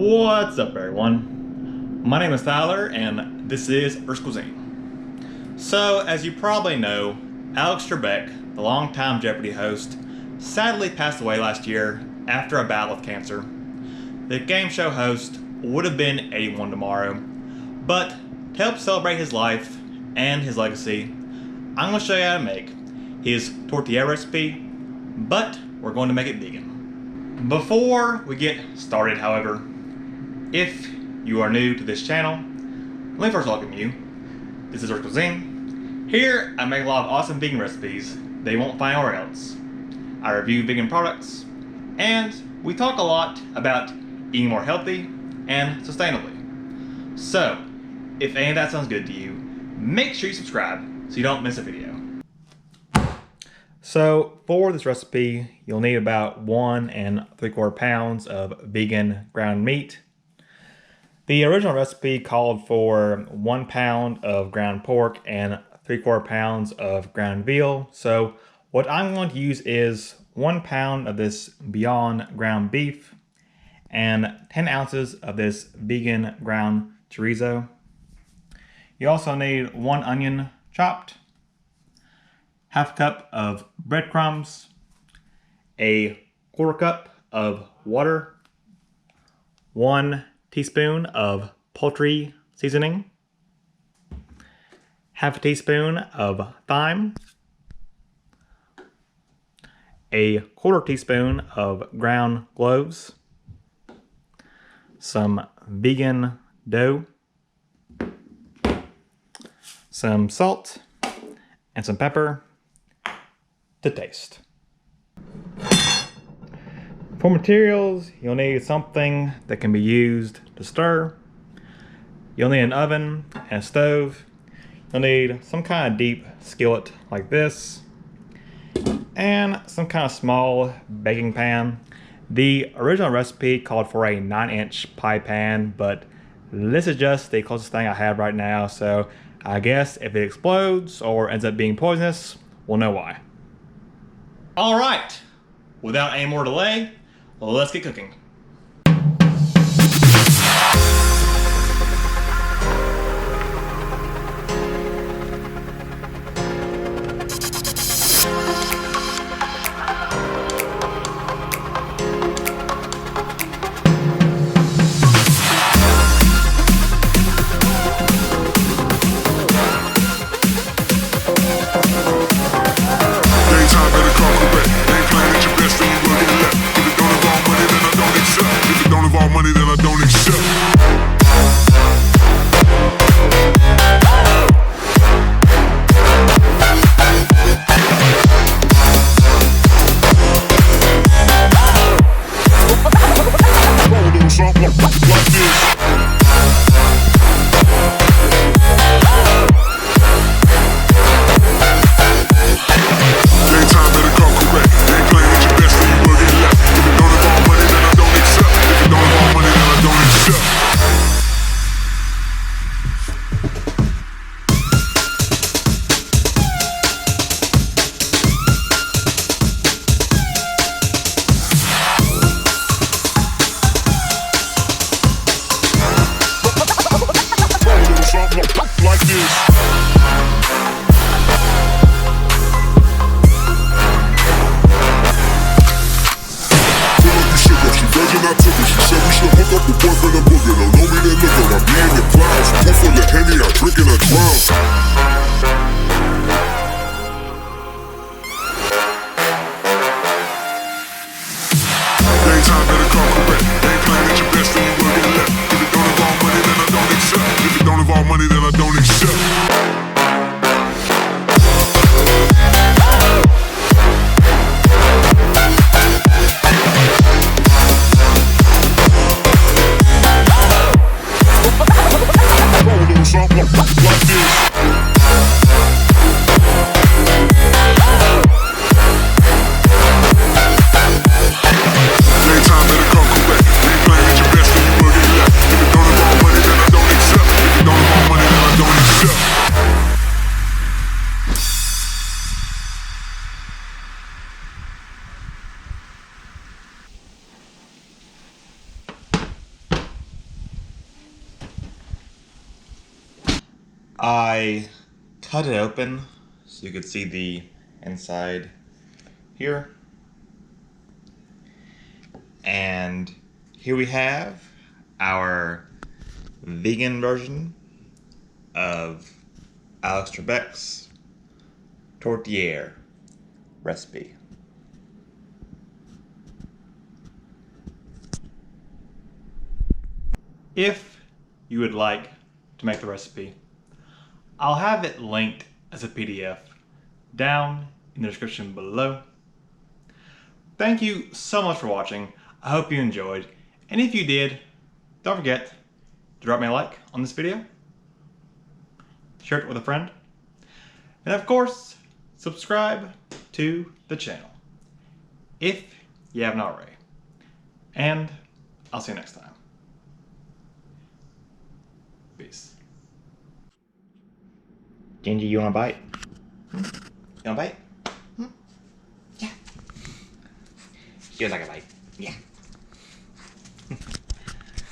What's up, everyone? My name is Tyler, and this is First Cuisine. So, as you probably know, Alex Trebek, the longtime Jeopardy host, sadly passed away last year after a battle with cancer. The game show host would have been 81 tomorrow, but to help celebrate his life and his legacy, I'm going to show you how to make his Tourtiere recipe, but we're going to make it vegan. Before we get started, however, if you are new to this channel, let me first welcome you. This is First Cuisine. Here, I make a lot of awesome vegan recipes that you won't find anywhere else. I review vegan products, and we talk a lot about eating more healthy and sustainably. So, if any of that sounds good to you, make sure you subscribe so you don't miss a video. So, for this recipe, you'll need about 1 3/4 pounds of vegan ground meat. The original recipe called for 1 pound of ground pork and 3/4 pounds of ground veal. So what I'm going to use is 1 pound of this Beyond ground beef and 10 ounces of this vegan ground chorizo. You also need 1 onion chopped, half cup of breadcrumbs, a 1/4 cup of water, 1 teaspoon of poultry seasoning, half a teaspoon of thyme, a 1/4 teaspoon of ground cloves, some vegan dough, some salt, and some pepper to taste. For materials, you'll need something that can be used to stir. You'll need an oven and a stove. You'll need some kind of deep skillet like this, and some kind of small baking pan. The original recipe called for a 9-inch pie pan, but this is just the closest thing I have right now, so I guess if it explodes or ends up being poisonous, we'll know why. Alright, without any more delay, let's get cooking. Like this. I cut it open so you could see the inside here. And here we have our vegan version of Alex Trebek's Tourtiere recipe. If you would like to make the recipe, I'll have it linked as a PDF down in the description below. Thank you so much for watching. I hope you enjoyed. And if you did, don't forget to drop me a like on this video, share it with a friend, and of course, subscribe to the channel if you haven't already. And I'll see you next time. Peace. Gingy, you want a bite? You want a bite? Yeah. You'd like a bite. Yeah.